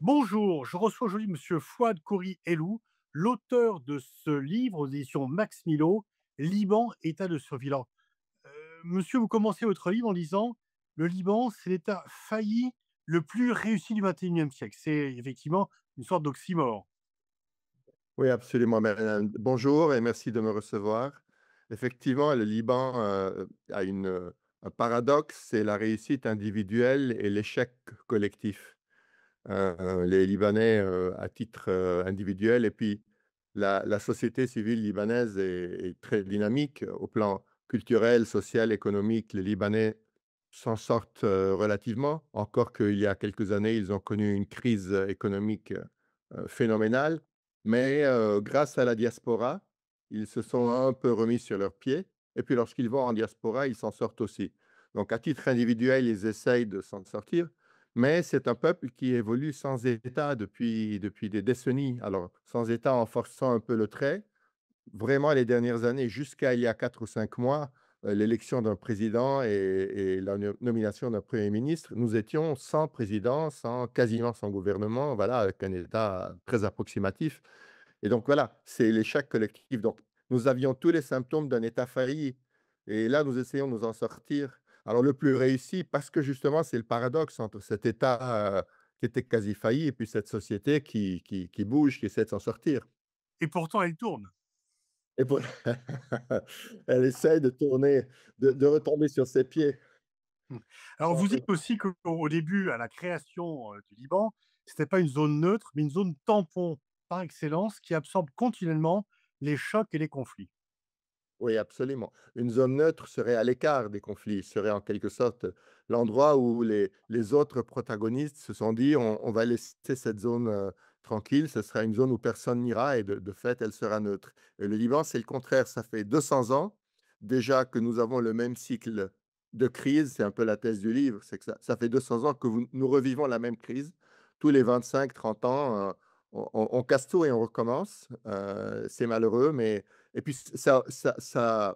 Bonjour, je reçois aujourd'hui Monsieur Fouad Kouri Elou, l'auteur de ce livre aux éditions Max Milo, Liban, état de survie. Alors, monsieur, vous commencez votre livre en disant: «Le Liban, c'est l'État failli le plus réussi du XXIe siècle». C'est effectivement une sorte d'oxymore. Oui, absolument. Bonjour et merci de me recevoir. Effectivement, le Liban a un paradoxe, c'est la réussite individuelle et l'échec collectif. Les Libanais, à titre individuel, et puis la société civile libanaise est très dynamique au plan culturel, social, économique. Les Libanais s'en sortent relativement, encore qu'il y a quelques années, ils ont connu une crise économique phénoménale. Mais grâce à la diaspora, ils se sont un peu remis sur leurs pieds. Et puis lorsqu'ils vont en diaspora, ils s'en sortent aussi. Donc à titre individuel, ils essayent de s'en sortir. Mais c'est un peuple qui évolue sans État depuis des décennies. Alors, sans État en forçant un peu le trait, vraiment les dernières années, jusqu'à il y a 4 ou 5 mois, l'élection d'un président et la nomination d'un premier ministre, nous étions sans président, quasiment sans gouvernement, voilà, avec un État très approximatif. Et donc voilà, c'est l'échec collectif. Donc nous avions tous les symptômes d'un État failli et là, nous essayons de nous en sortir. Alors le plus réussi, parce que justement, c'est le paradoxe entre cet État, qui était quasi failli et puis cette société qui bouge, qui essaie de s'en sortir. Et pourtant, elle tourne. Et pour elle essaie de tourner, de retomber sur ses pieds. Mmh. Alors vous dites aussi qu'au début, à la création, du Liban, c'était pas une zone neutre, mais une zone tampon par excellence qui absorbe continuellement les chocs et les conflits. Oui, absolument. Une zone neutre serait à l'écart des conflits, serait en quelque sorte l'endroit où les autres protagonistes se sont dit: «On va laisser cette zone, tranquille, ce sera une zone où personne n'ira et de fait, elle sera neutre». Et le Liban, c'est le contraire, ça fait 200 ans déjà que nous avons le même cycle de crise, c'est un peu la thèse du livre, c'est que ça fait 200 ans que nous revivons la même crise. Tous les 25, 30 ans, on casse tout et on recommence, c'est malheureux, mais et puis ça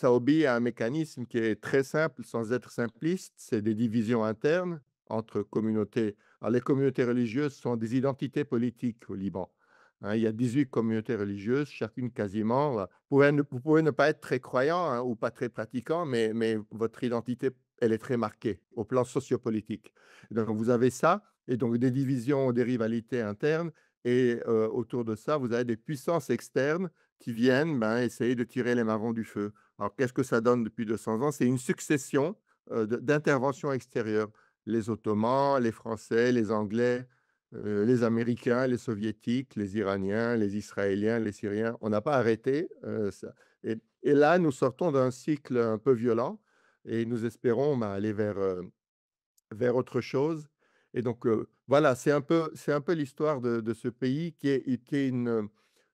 obéit à un mécanisme qui est très simple sans être simpliste, c'est des divisions internes entre communautés. Alors les communautés religieuses sont des identités politiques au Liban, hein. Il y a 18 communautés religieuses, chacune quasiment, vous pouvez ne pas être très croyant, hein, ou pas très pratiquant, mais votre identité, elle est très marquée au plan sociopolitique. Donc vous avez ça et donc des divisions, des rivalités internes et autour de ça, vous avez des puissances externes qui viennent, ben, essayer de tirer les marrons du feu. Alors qu'est-ce que ça donne depuis 200 ans? C'est une succession, d'interventions extérieures. Les Ottomans, les Français, les Anglais, les Américains, les Soviétiques, les Iraniens, les Israéliens, les Syriens. On n'a pas arrêté, ça et là, nous sortons d'un cycle un peu violent et nous espérons, ben, aller vers autre chose. Et donc voilà, c'est un peu l'histoire de ce pays qui est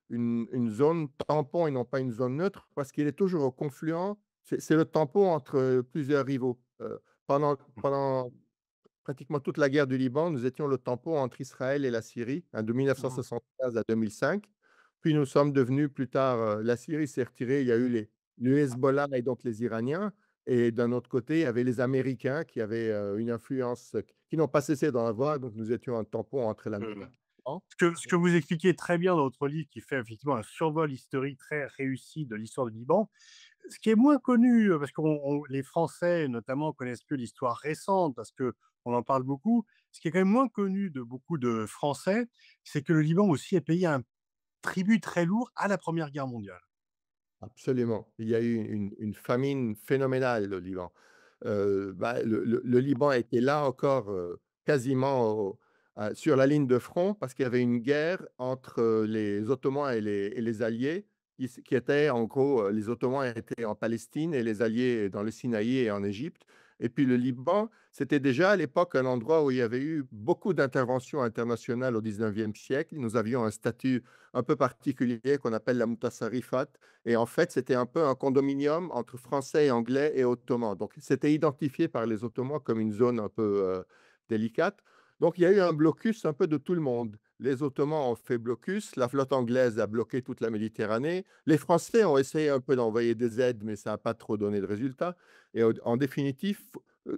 une zone tampon et non pas une zone neutre, parce qu'il est toujours au confluent. C'est le tampon entre plusieurs rivaux. Pendant pratiquement toute la guerre du Liban, nous étions le tampon entre Israël et la Syrie, hein, de Mmh. 1975 à 2005. Puis nous sommes devenus plus tard, la Syrie s'est retirée, il y a eu le Hezbollah et donc les Iraniens. Et d'un autre côté, il y avait les Américains qui avaient une influence, qui n'ont pas cessé d'en avoir. Donc nous étions un tampon entre l'Amérique. Ce que vous expliquez très bien dans votre livre, qui fait effectivement un survol historique très réussi de l'histoire du Liban. Ce qui est moins connu, parce que les Français notamment connaissent plus l'histoire récente parce qu'on en parle beaucoup. Ce qui est quand même moins connu de beaucoup de Français, c'est que le Liban aussi a payé un tribut très lourd à la Première Guerre mondiale. Absolument. Il y a eu une famine phénoménale au Liban. Bah, le Liban était là encore, quasiment sur la ligne de front parce qu'il y avait une guerre entre, les Ottomans et les Alliés qui étaient en gros, les Ottomans étaient en Palestine et les Alliés dans le Sinaï et en Égypte. Et puis le Liban, c'était déjà à l'époque un endroit où il y avait eu beaucoup d'interventions internationales au 19e siècle. Nous avions un statut un peu particulier qu'on appelle la Mutasarrifat et en fait, c'était un peu un condominium entre Français et Anglais et Ottomans. Donc, c'était identifié par les Ottomans comme une zone un peu délicate. Donc, il y a eu un blocus un peu de tout le monde. Les Ottomans ont fait blocus, la flotte anglaise a bloqué toute la Méditerranée. Les Français ont essayé un peu d'envoyer des aides, mais ça n'a pas trop donné de résultats. Et en définitive,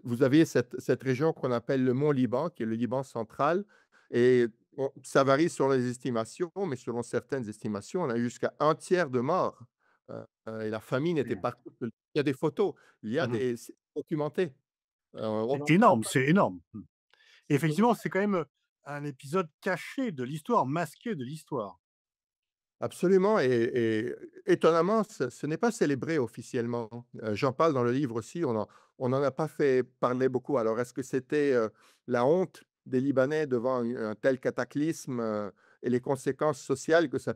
vous aviez cette région qu'on appelle le Mont Liban, qui est le Liban central, et ça varie selon les estimations, mais selon certaines estimations, on a jusqu'à un tiers de morts, et la famine était Mmh. partout. Il y a des photos, il y a Mmh. des c'est documenté. On C'est n'en parle énorme, pas, c'est énorme. Mmh. c'est Effectivement, colossal. c'est quand même, un épisode caché de l'histoire, masqué de l'histoire. Absolument et étonnamment, ce n'est pas célébré officiellement. J'en parle dans le livre aussi, on en a pas fait parler beaucoup. Alors est-ce que c'était, la honte des Libanais devant un tel cataclysme, et les conséquences sociales que ça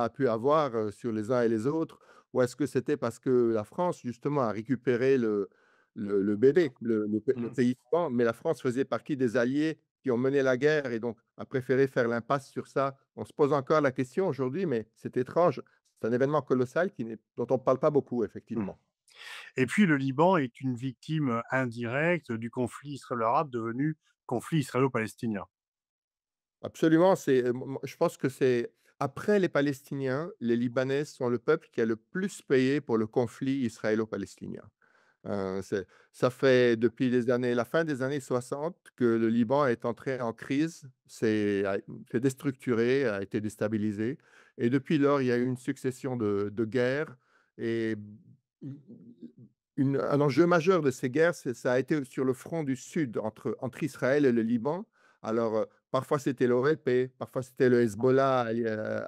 a pu avoir, sur les uns et les autres? Ou est-ce que c'était parce que la France justement a récupéré le bébé, le Mmh. pays suivant, mais la France faisait partie des alliés qui ont mené la guerre et donc a préféré faire l'impasse sur ça. On se pose encore la question aujourd'hui, mais c'est étrange. C'est un événement colossal dont on ne parle pas beaucoup, Mmh. effectivement. Et puis le Liban est une victime, indirecte du conflit israélo-arabe devenu conflit israélo-palestinien. Absolument, je pense que c'est après les Palestiniens, les Libanais sont le peuple qui a le plus payé pour le conflit israélo-palestinien. C'est ça fait depuis la fin des années 60 que le Liban est entré en crise, s'est déstructuré, a été déstabilisé et depuis lors, il y a eu une succession de guerres et un enjeu majeur de ces guerres, ça a été sur le front du sud entre Israël et le Liban. Alors, parfois c'était l'OLP, parfois c'était le Hezbollah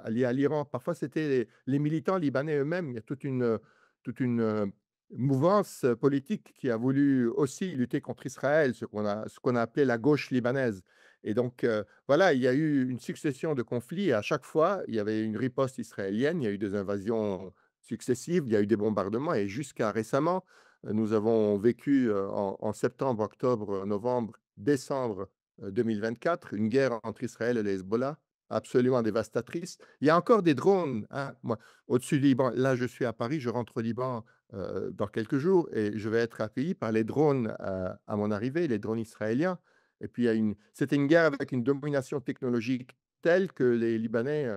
allié à l'Iran, parfois c'était les militants libanais eux-mêmes. Il y a toute une mouvance politique qui a voulu aussi lutter contre Israël, ce qu'on a appelé la gauche libanaise et donc voilà, il y a eu une succession de conflits et à chaque fois, il y avait une riposte israélienne, il y a eu des invasions successives, il y a eu des bombardements et jusqu'à récemment, nous avons vécu, en septembre, octobre, novembre, décembre, 2024, une guerre entre Israël et le Hezbollah absolument dévastatrice. Il y a encore des drones, hein, moi, au-dessus du Liban. Là, je suis à Paris, je rentre au Liban dans quelques jours et je vais être accueilli par les drones à mon arrivée, les drones israéliens. Et puis, c'était une guerre avec une domination technologique telle que les Libanais,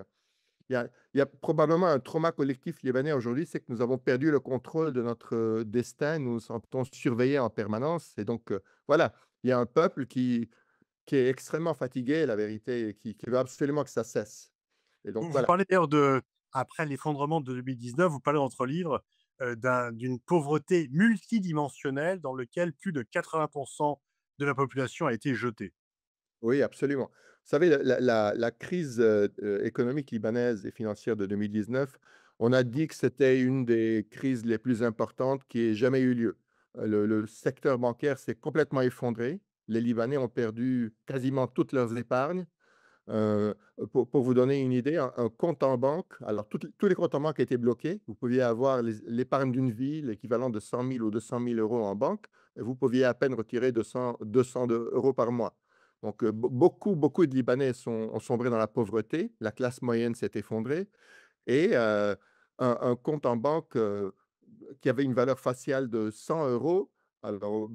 il y a probablement un trauma collectif libanais aujourd'hui, c'est que nous avons perdu le contrôle de notre destin, nous nous sentons surveillés en permanence et donc voilà, il y a un peuple qui est extrêmement fatigué, la vérité, et qui veut absolument que ça cesse et donc Vous voilà. parlez d'ailleurs après l'effondrement de 2019, vous parlez dans votre livre, d'une pauvreté multidimensionnelle dans lequel plus de 80 de la population a été jetée. Oui, absolument. Vous savez, la crise, économique libanaise et financière de 2019, on a dit que c'était une des crises les plus importantes qui ait jamais eu lieu. Le secteur bancaire s'est complètement effondré. Les Libanais ont perdu quasiment toutes leurs épargnes. Heu, pour vous donner une idée, un compte en banque alors tous les comptes en banque étaient bloqués. Vous pouviez avoir l'épargne d'une vie, l'équivalent de 100 000 ou 200 000 € en banque et vous pouviez à peine retirer 200 € par mois. Donc beaucoup de Libanais ont sombré dans la pauvreté, la classe moyenne s'est effondrée et un compte en banque, qui avait une valeur faciale de 100 €. Alors,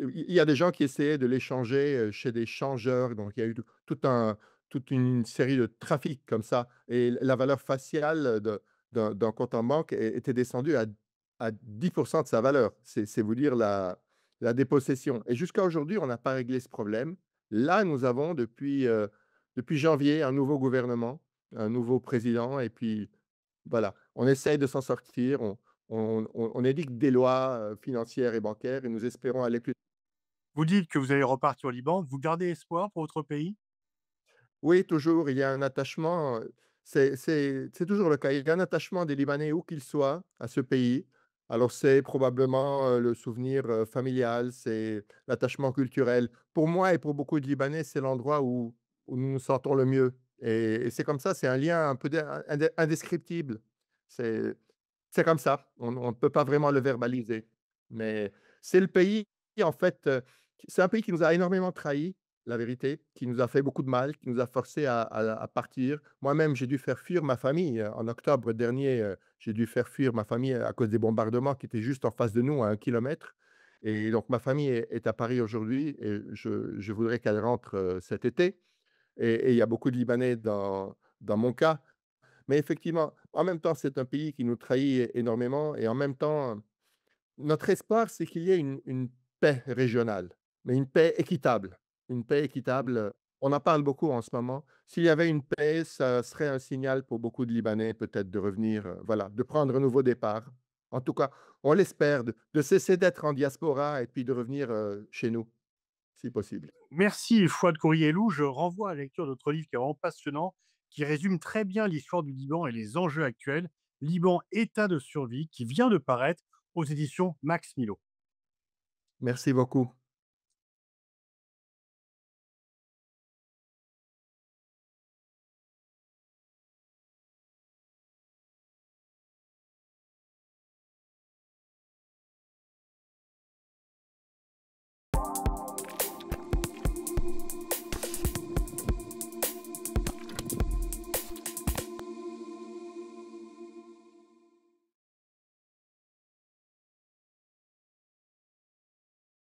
il y a des gens qui essayaient de l'échanger, chez des changeurs, donc il y a eu tout un toute une série de trafics comme ça et la valeur faciale d'un compte en banque était descendue à 10 de sa valeur. C'est vous dire la dépossession et jusqu'à aujourd'hui, on n'a pas réglé ce problème. Là, nous avons depuis janvier un nouveau gouvernement, un nouveau président et puis voilà, on essaye de s'en sortir, on édicte des lois, financières et bancaires et nous espérons aller plus. Vous dites que vous allez repartir au Liban, vous gardez espoir pour votre pays? Oui, toujours, il y a un attachement, c'est toujours le cas. Il y a un attachement des Libanais, où qu'ils soient, à ce pays. Alors c'est probablement, le souvenir, familial, c'est l'attachement culturel. Pour moi et pour beaucoup de Libanais, c'est l'endroit où nous nous sentons le mieux et c'est comme ça, c'est un lien un peu indescriptible. C'est c'est comme ça, on ne peut pas vraiment le verbaliser. Mais c'est le pays, en fait, c'est un pays qui nous a énormément trahis, la vérité, qui nous a fait beaucoup de mal, qui nous a forcés à partir. Moi-même, j'ai dû faire fuir ma famille, en octobre dernier, j'ai dû faire fuir ma famille à cause des bombardements qui étaient juste en face de nous, à 1 kilomètre et donc ma famille est à Paris aujourd'hui et je voudrais qu'elle rentre, cet été et il y a beaucoup de Libanais dans mon cas. Mais effectivement, en même temps, c'est un pays qui nous trahit énormément et en même temps, notre espoir, c'est qu'il y ait une paix régionale, mais une paix équitable. Une paix équitable, On en parle beaucoup en ce moment. S'il y avait une paix, ça serait un signal pour beaucoup de Libanais peut-être de revenir, voilà, de prendre un nouveau départ. En tout cas, on l'espère, de cesser d'être en diaspora et puis de revenir, chez nous, si possible. Merci, Fouad Kourielou. Je renvoie à la lecture d'autres livres qui est vraiment passionnant, qui résume très bien l'histoire du Liban et les enjeux actuels. Liban, état de survie, qui vient de paraître aux éditions Max Milo. Merci beaucoup.